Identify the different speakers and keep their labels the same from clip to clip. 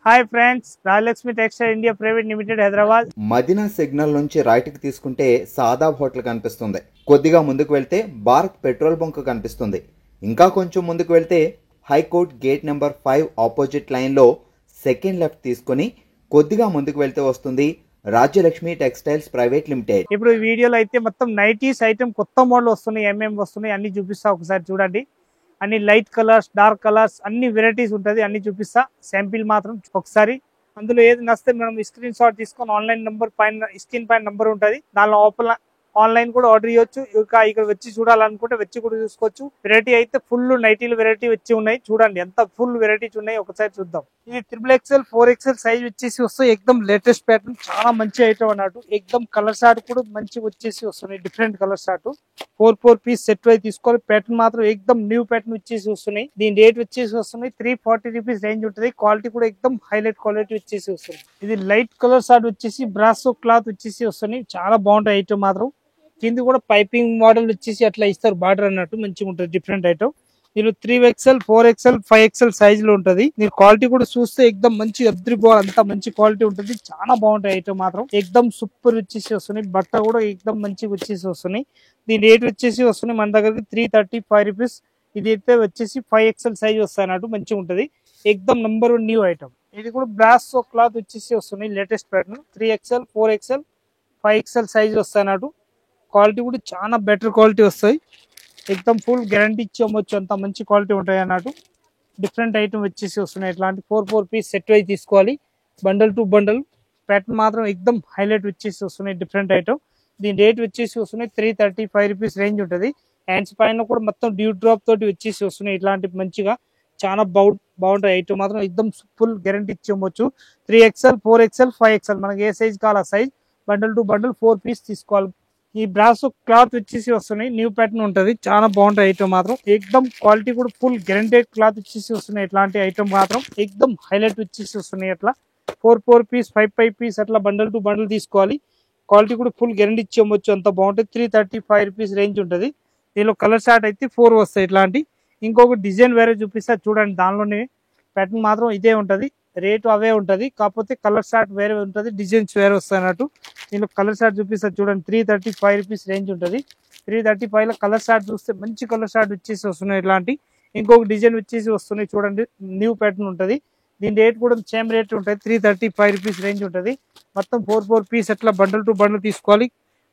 Speaker 1: Hi friends, Rajalakshmi textile India private limited Hyderabad.
Speaker 2: Madina signal నుంచి right కి తీసుకుంటే సాదాబ్ హోటల్ కనిపిస్తుంది. కొద్దిగా ముందుకు వెళ్తే భారత్ పెట్రోల్ బంక్ కనిపిస్తుంది. ఇంకా కొంచెం ముందుకు వెళ్తే high court gate number 5 opposite line లో సెకండ్ లెఫ్ట్ తీసుకొని కొద్దిగా ముందుకు వెళ్తే వస్తుంది రాజ్యలక్ష్మి టెక్స్టైల్స్ ప్రైవేట్ లిమిటెడ్.
Speaker 1: ఇప్పుడు ఈ వీడియోలో అయితే మొత్తం నైటీస్ ఐటమ్ కొత్త మోడల్ వస్తున్నాయి, ఎంఎం వస్తున్నాయి, అన్ని చూపిస్తా. ఒకసారి చూడండి. అన్ని లైట్ కలర్స్, డార్క్ కలర్స్, అన్ని వెరైటీస్ ఉంటుంది, అన్ని చూపిస్తా. శాంపిల్ మాత్రం ఒకసారి అందులో ఏది నచ్చితే మనం స్క్రీన్ షాట్ తీసుకొని ఆన్లైన్ నంబర్ పైన స్క్రీన్ పైన నంబర్ ఉంటుంది, దానిలో ఆన్లైన్ కూడా ఆర్డర్ చేయొచ్చు. ఇంకా ఇక్కడ వచ్చి చూడాలనుకుంటే వచ్చి కూడా చూసుకోవచ్చు. వెరైటీ అయితే ఫుల్ నైటీలు వెరైటీ వచ్చి ఉన్నాయి. చూడండి ఎంత ఫుల్ వెరైటీస్ ఉన్నాయి, ఒకసారి చూద్దాం. ఇది XXL 4XL సైజ్ వచ్చేసి వస్తాయి. ఎక్దమ్ లేటెస్ట్ ప్యాటర్న్, చాలా మంచి ఐటమ్ అన్నట్టు. ఎక్దమ్ కలర్ షార్ట్ కూడా మంచి వచ్చేసి వస్తున్నాయి, different colour short. 4 piece set wise తీసుకోవాలి. ప్యాటర్న్ మాత్రం ఎక్దమ్ న్యూ ప్యాటర్న్ వచ్చేసి వస్తున్నాయి. దీని రేట్ వచ్చేసి వస్తున్నాయి 340 రూపీస్ రేంజ్ ఉంటుంది. క్వాలిటీ కూడా ఎక్దమ్ హైలైట్ క్వాలిటీ వచ్చేసి వస్తుంది. ఇది లైట్ కలర్ షార్ట్ వచ్చేసి బ్రాసో క్లాత్ వచ్చేసి వస్తున్నాయి. చాలా బాగుంటాయి ఐటమ్ మాత్రం. కింద కూడా పైపింగ్ మోడల్ వచ్చేసి అట్లా ఇస్తారు, బార్డర్ అన్నట్టు మంచిగా ఉంటుంది, డిఫరెంట్ ఐటమ్. దీనిలో 3XL 4XL 5XL సైజ్ లో ఉంటది. మీరు క్వాలిటీ కూడా చూస్తే ఎక్దమ్ మంచి అద్రిపోవాలి, అంత మంచి క్వాలిటీ ఉంటుంది. చాలా బాగుంటాయి ఐటమ్ మాత్రం. ఎక్దమ్ సూపర్ వచ్చేసి వస్తున్నాయి. బట్ట కూడా ఎక్దమ్ మంచిగా వచ్చేసి వస్తున్నాయి. దీని రేట్ వచ్చేసి వస్తున్నాయి మన దగ్గరికి 335 రూపీస్. ఇది అయితే వచ్చేసి 5XL సైజ్ వస్తాయి అన్నట్టు, మంచిగా ఉంటుంది. ఎక్దమ్ నంబర్ 1 న్యూ ఐటమ్. ఇది కూడా బ్రాసో క్లాత్ వచ్చేసి వస్తున్నాయి, latest pattern. 3XL 4XL 5XL size వస్తాయి అన్నట్టు. క్వాలిటీ కూడా చాలా బెటర్ క్వాలిటీ వస్తాయి. ఎక్దమ్ ఫుల్ గ్యారంటీ ఇచ్చి అమ్మొచ్చు, అంత మంచి క్వాలిటీ ఉంటాయి అన్నట్టు. డిఫరెంట్ ఐటమ్ వచ్చేసి వస్తున్నాయి. ఇట్లాంటి 4 పీస్ సెట్ వైజ్ తీసుకోవాలి, బండల్ టు బండల్. ప్యాటర్న్ మాత్రం ఎక్దమ్ హైలైట్ వచ్చేసి వస్తున్నాయి, డిఫరెంట్ ఐటమ్. దీని రేట్ వచ్చేసి వస్తున్నాయి 335 రూపీస్ రేంజ్ ఉంటుంది. హ్యాండ్స్ పైన కూడా మొత్తం డ్యూ డ్రాప్ తోటి వచ్చేసి వస్తున్నాయి. ఇట్లాంటి మంచిగా చాలా బాగుంటాయి ఐటమ్ మాత్రం. ఎక్దమ్ ఫుల్ గ్యారంటీ ఇచ్చి అమ్మొచ్చు. 3XL 4XL 5XL మనకి ఏ సైజ్ కావాలి ఆ size, bundle to bundle 4 piece తీసుకోవాలి. ఈ బ్రాసో క్లాత్ వచ్చేసి వస్తున్నాయి, న్యూ ప్యాటర్న్ ఉంటుంది. చాలా బాగుంటాయి ఐటమ్ మాత్రం. ఎక్దమ్ క్వాలిటీ కూడా ఫుల్ గ్యారంటెడ్ క్లాత్ వచ్చేసి వస్తున్నాయి. ఇట్లాంటి ఐటమ్ మాత్రం ఎక్దమ్ హైలైట్ వచ్చేసి వస్తున్నాయి. అట్లా 4 పీస్ 5 పీస్ అట్లా బండల్ టు బండల్ తీసుకోవాలి. క్వాలిటీ కూడా ఫుల్ గ్యారంటీ ఇచ్చి అమ్మొచ్చు, అంత బాగుంటుంది. 335 రూపీస్ రేంజ్ ఉంటుంది. దీనిలో కలర్ షార్ట్ అయితే 4 వస్తాయి ఇట్లాంటి. ఇంకొక డిజైన్ వేరే చూపిస్తా చూడండి. దానిలోనే ప్యాటర్న్ మాత్రం ఇదే ఉంటుంది, రేటు అవే ఉంటుంది. కాకపోతే కలర్ షార్ట్ వేరే ఉంటుంది, డిజైన్స్ వేరే వస్తాయి అన్నట్టు. దీనిలో కలర్ షార్ట్ చూపిస్తా చూడండి. 335 రూపీస్ రేంజ్ ఉంటుంది. 335 లో కలర్ షార్ట్ చూస్తే మంచి కలర్ షార్ట్ వచ్చేసి వస్తున్నాయి ఇట్లాంటి. ఇంకొక డిజైన్ వచ్చేసి వస్తున్నాయి చూడండి, న్యూ ప్యాటర్న్ ఉంటుంది. దీని రేట్ కూడా సేమ్ రేట్ ఉంటుంది, 335 రూపీస్ రేంజ్ ఉంటుంది. మొత్తం 4 పీస్ అట్లా బండల్ టు బండల్ తీసుకోవాలి.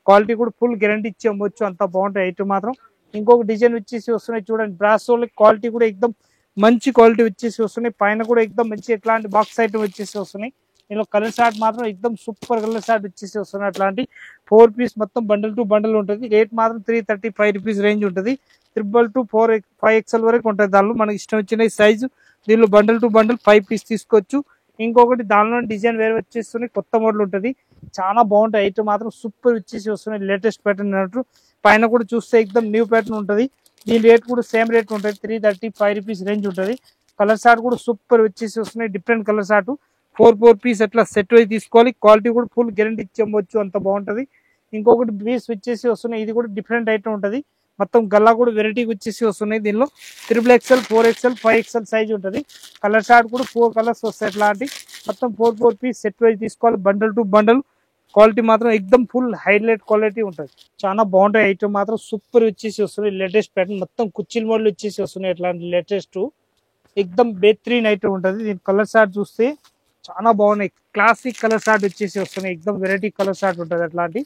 Speaker 1: క్వాలిటీ కూడా ఫుల్ గ్యారంటీ ఇచ్చి అమ్మొచ్చు, అంత బాగుంటాయి ఐటమ్ మాత్రం. ఇంకొక డిజైన్ వచ్చేసి వస్తున్నాయి చూడండి, బ్రాసో క్వాలిటీ కూడా ఎక్దమ్ మంచి క్వాలిటీ వచ్చేసి వస్తున్నాయి. పైన కూడా ఎక్దమ్ మంచి ఎట్లాంటి బాక్స్ ఐటమ్ వచ్చేసి వస్తున్నాయి. దీనిలో కలర్ షార్ట్ మాత్రం ఎక్దమ్ సూపర్ కలర్ షార్ట్ వచ్చేసి వస్తున్నాయి. అట్లాంటి 4 పీస్ మొత్తం బండల్ టు బండల్ ఉంటుంది. రేట్ మాత్రం 335 రూపీస్ రేంజ్ ఉంటుంది. 2 4 5XL వరకు ఉంటుంది. దానిలో మనకి ఇష్టం వచ్చిన సైజు. దీనిలో బండల్ టు బండల్ 5 పీస్ తీసుకోవచ్చు. ఇంకొకటి దానిలో డిజైన్ వేరే వచ్చేస్తున్నాయి, కొత్త మోడల్ ఉంటుంది. చాలా బాగుంటాయి ఐటమ్ మాత్రం, సూపర్ వచ్చేసి వస్తున్నాయి, లేటెస్ట్ ప్యాటర్న్ అన్నట్టు. పైన కూడా చూస్తే ఎక్దమ్ న్యూ ప్యాటర్న్ ఉంటుంది. దీని రేట్ కూడా సేమ్ రేట్ ఉంటుంది, 335 రూపీస్ రేంజ్ ఉంటుంది. కలర్ షార్ట్ కూడా సూపర్ వచ్చేసి వస్తున్నాయి, డిఫరెంట్ కలర్ షార్ట్. 4 పీస్ అట్లా సెట్ అయి తీసుకోవాలి. క్వాలిటీ కూడా ఫుల్ గ్యారంటీ ఇచ్చి అమ్మొచ్చు, అంత బాగుంటుంది. ఇంకొకటి పీస్ వచ్చేసి వస్తున్నాయి, ఇది కూడా డిఫరెంట్ ఐటమ్ ఉంటుంది. మొత్తం గల్లా కూడా వెరైటీ వచ్చేసి వస్తున్నాయి. దీనిలో XXL 4XL 5XL సైజ్ ఉంటుంది. కలర్ షార్ట్ కూడా 4 కలర్స్ వస్తాయి. అట్లాంటి మొత్తం 4 పీస్ సెట్ వైజ్ తీసుకోవాలి, బండల్ టు బండల్. క్వాలిటీ మాత్రం ఎక్దమ్ ఫుల్ హైలైట్ క్వాలిటీ ఉంటుంది. చాలా బాగుంటాయి ఐటమ్ మాత్రం, సూపర్ వచ్చేసి వస్తున్నాయి. లేటెస్ట్ ప్యాటర్న్ మొత్తం కుర్చీల మోడల్ వచ్చేసి వస్తున్నాయి. ఇట్లాంటి లేటెస్ట్ ఎక్దమ్ బెహతరీన్ ఐటమ్ ఉంటుంది. దీని కలర్ షార్ట్ చూస్తే చాలా బాగున్నాయి, క్లాసిక్ కలర్ షార్ట్ వచ్చేసి వస్తున్నాయి. ఎక్దమ్ వెరైటీ కలర్ షార్ట్ ఉంటుంది. అట్లాంటి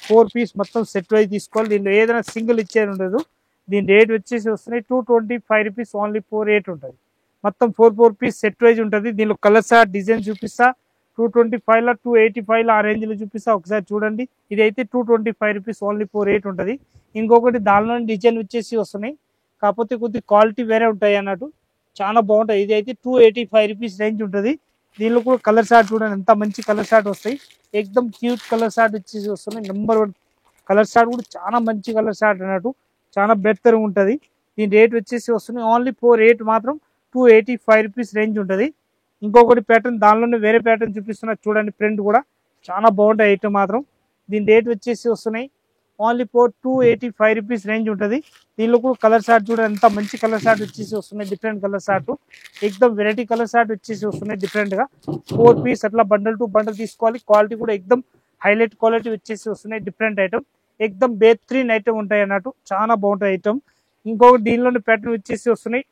Speaker 1: 4 పీస్ మొత్తం సెట్ వైజ్ తీసుకోవాలి. దీనిలో ఏదైనా సింగిల్ ఇచ్చేది ఉండదు. దీని రేట్ వచ్చేసి వస్తున్నాయి 225 రూపీస్ ఓన్లీ 4 రేట్ ఉంటుంది. మొత్తం 4 పీస్ సెట్ వైజ్ ఉంటుంది. దీనిలో కలర్ షార్ట్ డిజైన్ చూపిస్తా. 225 లో 285 లో ఆ రేంజ్ లో చూపిస్తా, ఒకసారి చూడండి. ఇది అయితే 225 రూపీస్ ఓన్లీ 4 రేట్ ఉంటుంది. ఇంకొకటి దానిలో డిజైన్ వచ్చేసి వస్తున్నాయి, కాకపోతే కొద్ది క్వాలిటీ వేరే ఉంటాయి అన్నట్టు. చాలా బాగుంటాయి. ఇది అయితే 285 రూపీస్ రేంజ్ ఉంటుంది. దీనిలో కూడా కలర్ షార్ట్ చూడండి, ఎంత మంచి కలర్ షార్ట్ వస్తాయి. ఎక్దమ్ క్యూట్ కలర్ షార్ట్ వచ్చేసి వస్తున్నాయి. నెంబర్ 1 కలర్ షార్ట్ కూడా చాలా మంచి కలర్ షార్ట్ అన్నట్టు, చాలా బెటర్ ఉంటుంది. దీని రేట్ వచ్చేసి వస్తున్నాయి ఓన్లీ 4 రేట్ మాత్రం 285 రూపీస్ రేంజ్ ఉంటుంది. ఇంకొకటి ప్యాటర్న్ దానిలోనే వేరే ప్యాటర్న్ చూపిస్తున్నా చూడండి, ప్రింట్ కూడా చాలా బాగుంటాయి ఐటమ్ మాత్రం. దీని రేట్ వచ్చేసి వస్తున్నాయి ఓన్లీ ఫర్ 285 రూపీస్ రేంజ్ ఉంటుంది. దీనిలో కూడా కలర్ షార్ట్ చూడండి, ఎంత మంచి కలర్ షార్ట్ వచ్చేసి వస్తున్నాయి. డిఫరెంట్ కలర్ షార్ట్, ఎక్దమ్ వెరైటీ కలర్ షార్ట్ వచ్చేసి వస్తున్నాయి డిఫరెంట్ గా. 4 పీస్ అట్లా బండల్ టు బండల్ తీసుకోవాలి. క్వాలిటీ కూడా ఎక్దమ్ హైలైట్ క్వాలిటీ వచ్చేసి వస్తున్నాయి. డిఫరెంట్ ఐటమ్, ఎక్దమ్ బేహతరీన్ ఐటమ్ ఉంటాయి అన్నట్టు, చాలా బాగుంటాయి ఐటమ్. ఇంకొకటి దీనిలోని ప్యాటర్న్ వచ్చేసి వస్తున్నాయి.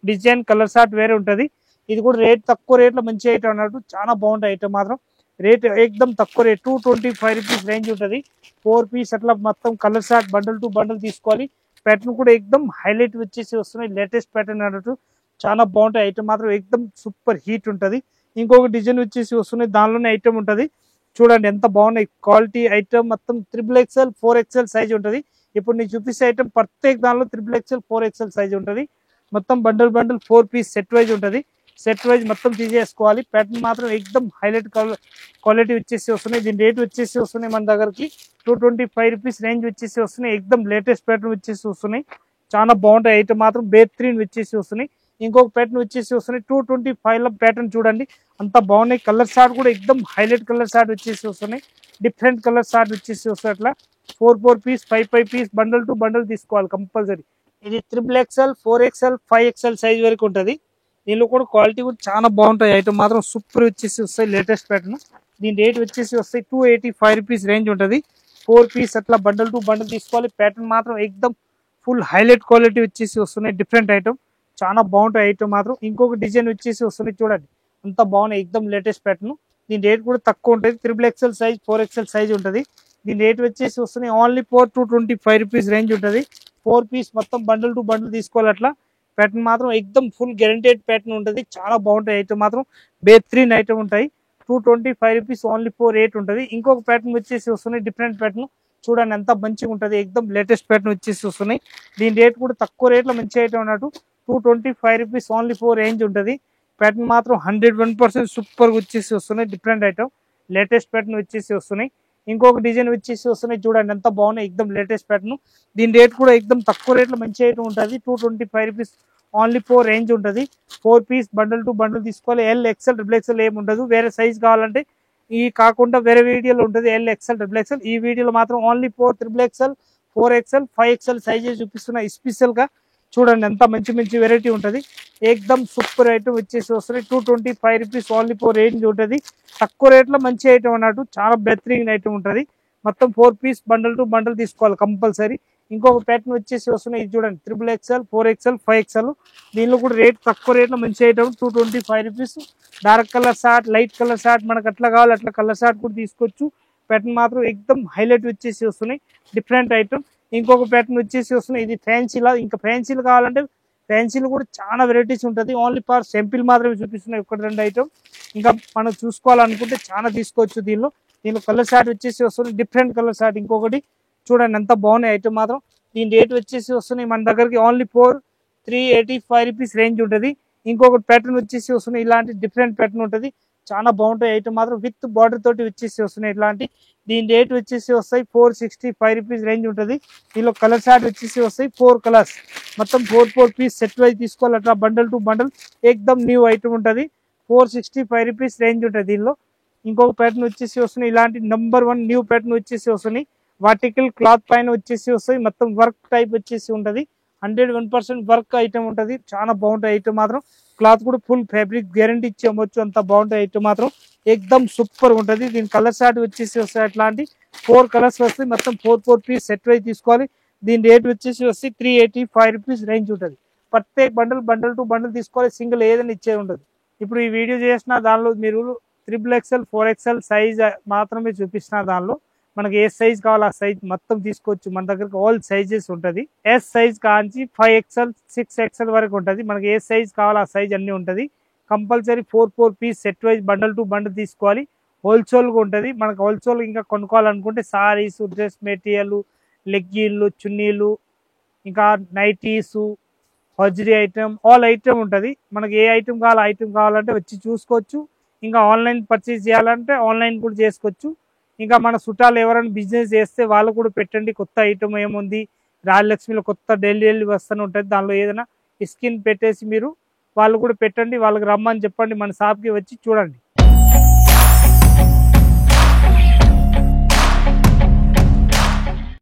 Speaker 1: డిజైన్ కలర్ షార్ట్ వేరే ఉంటుంది. ఇది కూడా రేట్ తక్కువ రేట్లో మంచి ఐటమ్ అన్నట్టు, చాలా బాగుంటాయి ఐటమ్ మాత్రం. రేట్ ఎక్దమ్ తక్కువ రేట్, 225 రూపీస్ రేంజ్ ఉంటుంది. 4 పీస్ అట్లా మొత్తం colour short bundle to bundle తీసుకోవాలి. ప్యాటర్న్ కూడా ఎక్దమ్ హైలైట్ వచ్చేసి వస్తున్నాయి. లేటెస్ట్ ప్యాటర్న్ అన్నట్టు, చాలా బాగుంటాయి ఐటమ్ మాత్రం. ఎక్దమ్ సూపర్ హీట్ ఉంటుంది. ఇంకొక డిజైన్ వచ్చేసి వస్తున్నాయి, దానిలోనే ఐటమ్ ఉంటుంది. చూడండి ఎంత బాగున్నాయి క్వాలిటీ ఐటమ్. మొత్తం XXL 4XL సైజ్ ఉంటుంది. ఇప్పుడు నేను చూపిస్తే ఐటమ్ ప్రత్యేక దానిలో XXL 4XL సైజ్ ఉంటుంది. మొత్తం bundle bundle 4 piece set wise ఉంటుంది. సెట్ వైజ్ మొత్తం తీసేసుకోవాలి. ప్యాటర్న్ మాత్రం ఎక్దమ్ హైలైట్ క్వాలిటీ వచ్చేసి వస్తున్నాయి. దీని రేట్ వచ్చేసి వస్తున్నాయి మన దగ్గరకి 225 రూపీస్ రేంజ్ వచ్చేసి వస్తున్నాయి. ఎక్దమ్ లేటెస్ట్ ప్యాటర్న్ వచ్చేసి వస్తున్నాయి. చాలా బాగుంటాయి ఐటమ్ మాత్రం, బేహతరీన్ వచ్చేసి వస్తున్నాయి. ఇంకొక ప్యాటర్న్ వచ్చేసి వస్తున్నాయి 225 లో ప్యాటర్న్ చూడండి, అంత బాగున్నాయి. కలర్ షార్ట్ కూడా ఎక్దమ్ హైలైట్ కలర్ షార్ట్ వచ్చేసి వస్తున్నాయి. డిఫరెంట్ కలర్ షార్ట్ వచ్చేసి వస్తాయి. అట్లా 4 piece 5 piece bundle to bundle తీసుకోవాలి కంపల్సరీ. ఇది XXL 4XL 5XL సైజ్ వరకు ఉంటుంది. దీనిలో కూడా క్వాలిటీ కూడా చాలా బాగుంటాయి ఐటమ్ మాత్రం, సూపర్ వచ్చేసి వస్తాయి. Latest pattern. దీని రేట్ వచ్చేసి వస్తాయి 285 రూపీస్ రేంజ్ ఉంటుంది. 4 పీస్ అట్లా బండల్ టు బండల్ తీసుకోవాలి. ప్యాటర్న్ మాత్రం ఎక్దమ్ ఫుల్ హైలైట్ క్వాలిటీ వచ్చేసి వస్తున్నాయి. డిఫరెంట్ ఐటమ్, చాలా బాగుంటాయి ఐటమ్ మాత్రం. ఇంకొక డిజైన్ వచ్చేసి వస్తున్నాయి చూడండి, అంత బాగున్నాయి. ఎక్దమ్ లేటెస్ట్ ప్యాటర్న్. దీని రేట్ కూడా తక్కువ ఉంటుంది. XXL సైజ్ 4XL సైజ్ ఉంటుంది. దీని రేట్ వచ్చేసి వస్తున్నాయి ఓన్లీ ఫర్ 225 రూపీస్ రేంజ్ ఉంటుంది. 4 పీస్ మొత్తం బండల్ టు బండల్ తీసుకోవాలి. అట్లా ప్యాటర్న్ మాత్రం ఎక్దమ్ ఫుల్ గ్యారంటెడ్ ప్యాటర్న్ ఉంటుంది. చాలా బాగుంటాయి ఐటమ్ మాత్రం, బేహతరీన్ ఐటమ్ ఉంటాయి. 225 రూపీస్ ఓన్లీ ఫర్ రేట్ ఉంటుంది. ఇంకొక ప్యాటర్న్ వచ్చేసి వస్తున్నాయి డిఫరెంట్ ప్యాటర్న్. చూడండి ఎంత మంచిగా ఉంటుంది. ఎక్దమ్ లేటెస్ట్ ప్యాటర్న్ వచ్చేసి వస్తున్నాయి. దీని రేట్ కూడా తక్కువ రేట్లో మంచి ఐటమ్ అన్నట్టు, 225 రూపీస్ ఓన్లీ ఫర్ రేంజ్ ఉంటుంది. ప్యాటర్న్ మాత్రం 101% సూపర్ వచ్చేసి వస్తున్నాయి. డిఫరెంట్ ఐటమ్, లేటెస్ట్ ప్యాటర్న్ వచ్చేసి వస్తున్నాయి. ఇంకొక డిజైన్ వచ్చేసి వస్తున్నాయి చూడండి, ఎంత బాగున్నాయి. ఎక్దమ్ లేటెస్ట్ ప్యాటర్న్. దీని రేట్ కూడా ఎక్దమ్ తక్కువ రేట్లో మంచి ఐటమ్ ఉంటుంది. 225 రూపీస్ ఓన్లీ ఫర్ రేంజ్ ఉంటుంది. 4 పీస్ బండల్ టు బండల్ తీసుకోవాలి. LXL XXL ఏమి ఉండదు. వేరే సైజ్ కావాలంటే ఈ కాకుండా వేరే వీడియోలో ఉంటుంది LXL XXL. ఈ వీడియోలో మాత్రం only for XXL 4XL 5XL sizes చూపిస్తున్నాయి స్పెషల్ గా. చూడండి ఎంత మంచి మంచి వెరైటీ ఉంటుంది. ఎక్దమ్ సూపర్ ఐటమ్ వచ్చేసి వస్తున్నాయి. 225 రూపీస్ ఓన్లీ ఫర్ రేంజ్ ఉంటుంది. తక్కువ రేట్లో మంచి ఐటమ్ అన్నట్టు, చాలా బెహతరీన్ ఐటమ్ ఉంటుంది. మొత్తం 4 పీస్ బండల్ టు బండల్ తీసుకోవాలి కంపల్సరీ. ఇంకొక ప్యాటర్న్ వచ్చేసి వస్తున్నాయి, ఇది చూడండి XXL 4XL 5XL. దీనిలో కూడా రేట్ తక్కువ రేట్లో మంచి item 225 rupees. Dark colour short, light colour short, మనకు అట్లా కావాలి అట్లా కలర్ షార్ట్ కూడా తీసుకోవచ్చు. ప్యాటర్న్ మాత్రం ఎక్దమ్ హైలైట్ వచ్చేసి వస్తున్నాయి. Different item. ఇంకొక ప్యాటర్న్ వచ్చేసి వస్తున్నాయి, ఇది ఫ్యాన్సీలా. ఇంకా ఫ్యాన్సీలు కావాలంటే ఫ్యాన్సీలు కూడా చాలా వెరైటీస్ ఉంటుంది. ఓన్లీ ఫర్ సింపుల్ మాత్రమే చూపిస్తున్నాయి, 1-2 ఐటమ్. ఇంకా మనం చూసుకోవాలనుకుంటే చాలా తీసుకోవచ్చు. దీనిలో కలర్ షార్ట్ వచ్చేసి వస్తుంది, డిఫరెంట్ కలర్ షార్ట్. ఇంకొకటి చూడండి ఎంత బాగున్నాయి ఐటమ్ మాత్రం. దీని రేట్ వచ్చేసి వస్తున్నాయి మన దగ్గరికి ఓన్లీ ఫర్ 385 రూపీస్ రేంజ్ ఉంటుంది. ఇంకొకటి ప్యాటర్న్ వచ్చేసి వస్తున్నాయి, ఇలాంటి డిఫరెంట్ ప్యాటర్న్ ఉంటుంది. చాలా బాగుంటాయి ఐటమ్ మాత్రం, విత్ బార్డర్ తోటి వచ్చేసి వస్తున్నాయి ఇట్లాంటి. దీని రేట్ వచ్చేసి వస్తాయి 465 రూపీస్ రేంజ్ ఉంటుంది. దీనిలో కలర్ షార్ట్ వచ్చేసి వస్తాయి 4 కలర్స్. మొత్తం 4 పీస్ సెట్ వైజ్ తీసుకోవాలి. అట్లా బండల్ టు బండల్ ఎక్దమ్ న్యూ ఐటమ్ ఉంటుంది. 465 రూపీస్ రేంజ్ ఉంటుంది. దీనిలో ఇంకొక ప్యాటర్న్ వచ్చేసి వస్తున్నాయి, ఇలాంటి నెంబర్ 1 న్యూ ప్యాటర్న్ వచ్చేసి వస్తున్నాయి. వర్టికల్ క్లాత్ పైన వచ్చేసి వస్తాయి. మొత్తం వర్క్ టైప్ వచ్చేసి ఉంటుంది. 101% వర్క్ ఐటమ్ ఉంటుంది. చాలా బాగుంటాయి ఐటమ్ మాత్రం. క్లాత్ కూడా ఫుల్ ఫ్యాబ్రిక్ గ్యారంటీ ఇచ్చి అమ్మొచ్చు, అంత బాగుంటాయి ఐటమ్ మాత్రం. ఎక్దమ్ సూపర్ ఉంటుంది. దీని కలర్ షార్ట్ వచ్చేసి వస్తాయి అట్లాంటి 4 కలర్స్ వస్తాయి. మొత్తం 4 పీస్ సెట్ వైజ్ తీసుకోవాలి. దీని రేట్ వచ్చేసి వస్తే 385 రూపీస్ రేంజ్ ఉంటుంది. ప్రత్యేక బండల్ టు బండల్ తీసుకోవాలి. సింగిల్ ఏదైనా ఇచ్చే ఉండదు. ఇప్పుడు ఈ వీడియో చేసిన దానిలో మీరు XXL 4XL సైజ్ మాత్రమే చూపిస్తున్న దానిలో మనకి ఏ సైజ్ కావాలో ఆ సైజ్ మొత్తం తీసుకోవచ్చు. మన దగ్గరకు ఆల్ సైజెస్ ఉంటుంది. ఎస్ సైజ్ కాంచి 5XL 6XL వరకు ఉంటుంది. మనకి ఏ సైజ్ కావాలో ఆ సైజ్ అన్ని ఉంటుంది. Compulsory 4 piece set wise bundle to bundle తీసుకోవాలి. హోల్సేల్గా ఉంటుంది. మనకు హోల్సేల్ ఇంకా కొనుక్కోవాలనుకుంటే సారీస్, డ్రెస్ మెటీరియల్, లెగ్గిన్లు, చున్నీలు, ఇంకా నైటీస్, హజ్రీ ఐటమ్, ఆల్ ఐటమ్ ఉంటుంది. మనకి ఏ ఐటమ్ కావాలో ఐటమ్ కావాలంటే వచ్చి చూసుకోవచ్చు. ఇంకా ఆన్లైన్ పర్చేస్ చేయాలంటే ఆన్లైన్ కూడా చేసుకోవచ్చు. ఇంకా మన చుట్టాలు ఎవరైనా బిజినెస్ చేస్తే వాళ్ళు కూడా పెట్టండి. కొత్త ఐటమ్ ఏముంది, రాజలక్ష్మిలో కొత్త డైలీ వస్తూనే ఉంటుంది. దానిలో ఏదైనా స్కిన్ పెట్టేసి మీరు వాళ్ళు కూడా పెట్టండి. వాళ్ళకి రమ్మని చెప్పండి, మన షాప్కి వచ్చి చూడండి.